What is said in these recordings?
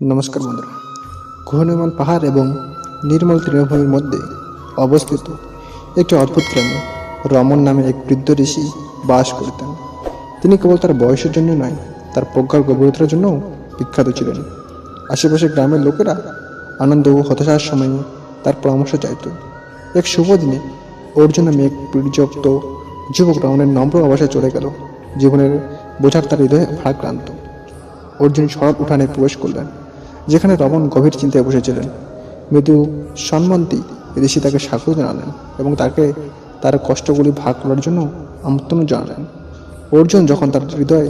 নমস্কার বন্ধুরা। ঘূর্ণিয়মান পাহাড় এবং নির্মল তৃণভূমির মধ্যে অবস্থিত একটি অদ্ভুত গ্রামে রমন নামে এক বৃদ্ধ ঋষি বাস করতেন। তিনি কেবল তার বয়সের জন্য নয়, তার প্রজ্ঞার গভীরতার জন্যও বিখ্যাত ছিলেন। আশেপাশে গ্রামের লোকেরা আনন্দ ও হতাশার সময়ে তার পরামর্শ চাইত। এক শুভ দিনে অর্জুন নামে এক পরিযুক্ত যুবক রমনের নম্র আবাসে চলে গেল। জীবনের বোঝার তার হৃদয়ে ভারাক্রান্ত। অর্জুন সরল উঠানে প্রবেশ করলেন, যেখানে রমন গভীর চিন্তায় বসেছিলেন। মৃদু সম্মতি ঋষি তাকে স্বাগত জানালেন এবং তাকে তার কষ্টগুলি ভাগ করার জন্য আমন্ত্রণ জানালেন। অর্জুন যখন তার হৃদয়ে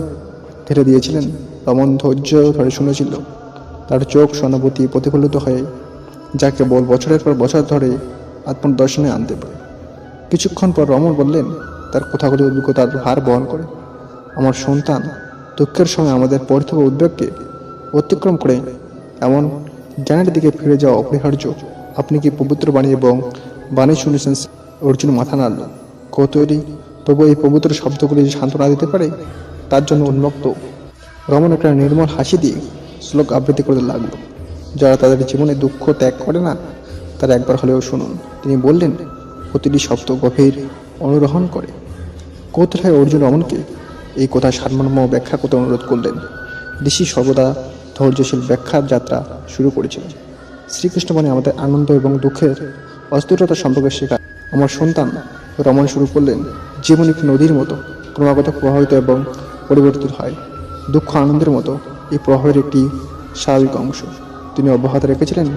ঢেলে দিয়েছিলেন, রমন ধৈর্য ধরে শুনেছিল। তার চোখ সহানুভূতি প্রতিফলিত হয়ে যা কেবল বছরের পর বছর ধরে আত্মদর্শনে আনতে পারে। কিছুক্ষণ পর রমন বললেন, তার কথাগুলি অভিজ্ঞতার ভার বহন করে, আমার সন্তান, দুঃখের সময় আমাদের পরিথিত উদ্বেগকে অতিক্রম করে এমন জ্ঞানের দিকে ফিরে যাওয়া অপরিহার্য। আপনি কি পবিত্র বাণী এবং বাণী শুনেছেন? অর্জুন মাথা নাড়ল। কৌতূহলী, তবু এই পবিত্র শব্দগুলি সান্ত্বনা দিতে পারে তার জন্য উন্মুক্ত। রমন একটা নির্মল হাসি দিয়ে শ্লোক আবৃত্তি করতে লাগলো। যারা তাদের জীবনে দুঃখ ত্যাগ করে না, তারা একবার হলেও শুনুন। তিনি বললেন, প্রতিটি শব্দ গভীর অনুরোহণ করে। কৌতূহলী অর্জুন রমনকে এই কথা সারমর্ম ব্যাখ্যা করতে অনুরোধ করলেন। ঋষি সর্বদা ধৈর্যশীল ব্যাখ্যার যাত্রা শুরু করেছিলেন। শ্রীকৃষ্ণ মানে আমাদের আনন্দ এবং দুঃখের অস্থিরতা সম্পর্কে শেখায়। আমার সন্তান, রমন শুরু করলেন, জীবন একটি নদীর মতো ক্রমাগত প্রভাবিত এবং পরিবর্তিত হয়। দুঃখ আনন্দের মতো এই প্রভাবের একটি স্বাভাবিক অংশ। তিনি অব্যাহত রেখেছিলেন,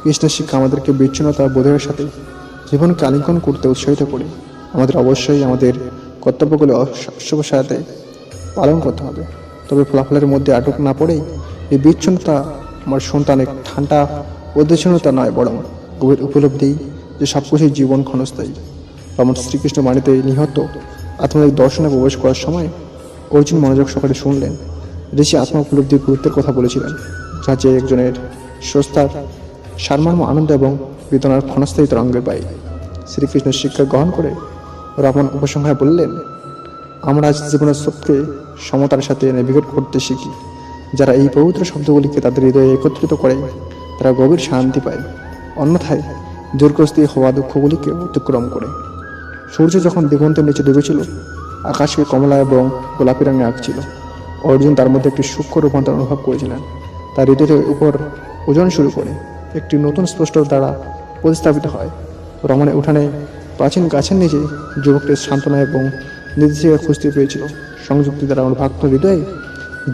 কৃষ্ণের শিক্ষা আমাদেরকে বিচ্ছিন্নতা বোধের সাথে জীবনকে আলিঙ্গন করতে উৎসাহিত করে। আমাদের অবশ্যই আমাদের কর্তব্যগুলি সাথে পালন করতে হবে, তবে ফলাফলের মধ্যে আটক না পড়েই এই বিচ্ছিন্নতা আমার সন্তান এক ঠান্ডা উদ্দেশ্যতা নয়, বরং গভীর উপলব্ধি যে সবকিছুই জীবন ক্ষণস্থায়ী। রমন শ্রীকৃষ্ণ বাণীতে নিহত আত্মার দর্শনে প্রবেশ করার সময় অর্জুন মনোযোগ সহকারে শুনলেন। ঋষি আত্মা উপলব্ধির গুরুত্বের কথা বলেছিলেন, যা যে একজনের সস্তার সারমর্ম আনন্দ এবং বেদনার ক্ষণস্থায়ী তরঙ্গের বাইরে। শ্রীকৃষ্ণের শিক্ষা গ্রহণ করে রমন উপসংহারে বললেন, আমরা আজ জীবনের সত্যকে সমতার সাথে নেভিগেট করতে শিখি। যারা এই পবিত্র শব্দগুলিকে তাদের হৃদয়ে একত্রিত করে, তারা গভীর শান্তি পায়। অন্যথায় দীর্ঘস্থায়ী হওয়া দুঃখগুলিকে অতিক্রম করে। সূর্য যখন দিগন্তের নিচে ডুবেছিল, আকাশকে কমলা এবং গোলাপি রঙে আঁকছিল। অর্জুন তার মধ্যে একটি সূক্ষ্ম রূপান্তর অনুভব করেছিলেন। তার হৃদয়ের উপর ওজন শুরু করে একটি নতুন স্পষ্ট দ্বারা প্রতিস্থাপিত হয়। রমণের উঠানে প্রাচীন গাছের নিচে যুবকটির সান্ত্বনা এবং নির্দেশিকা খুঁজতে পেয়েছিল। সংযুক্তি দ্বারা আমার ভক্ত হৃদয়ে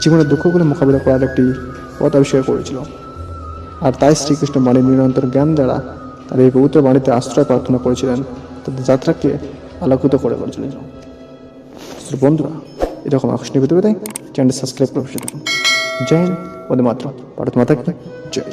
জীবনের দুঃখগুলো মোকাবিলা করার একটি পথ আবিষ্কার করেছিল। আর তাই শ্রীকৃষ্ণ বাণীর নিরন্তর জ্ঞান দ্বারা তার এই পবিত্র বাণীতে আশ্রয় প্রার্থনা করেছিলেন, তাদের যাত্রাকে আলোকিত করে করেছিলেন। বন্ধুরা, এরকম আকর্ষণীয় ভিডিও পেতে চ্যানেলটি সাবস্ক্রাইব করে বসে থাকুন। জয় হিন্দ, বন্দে মাতরম, ভারত মাতা কি জয়।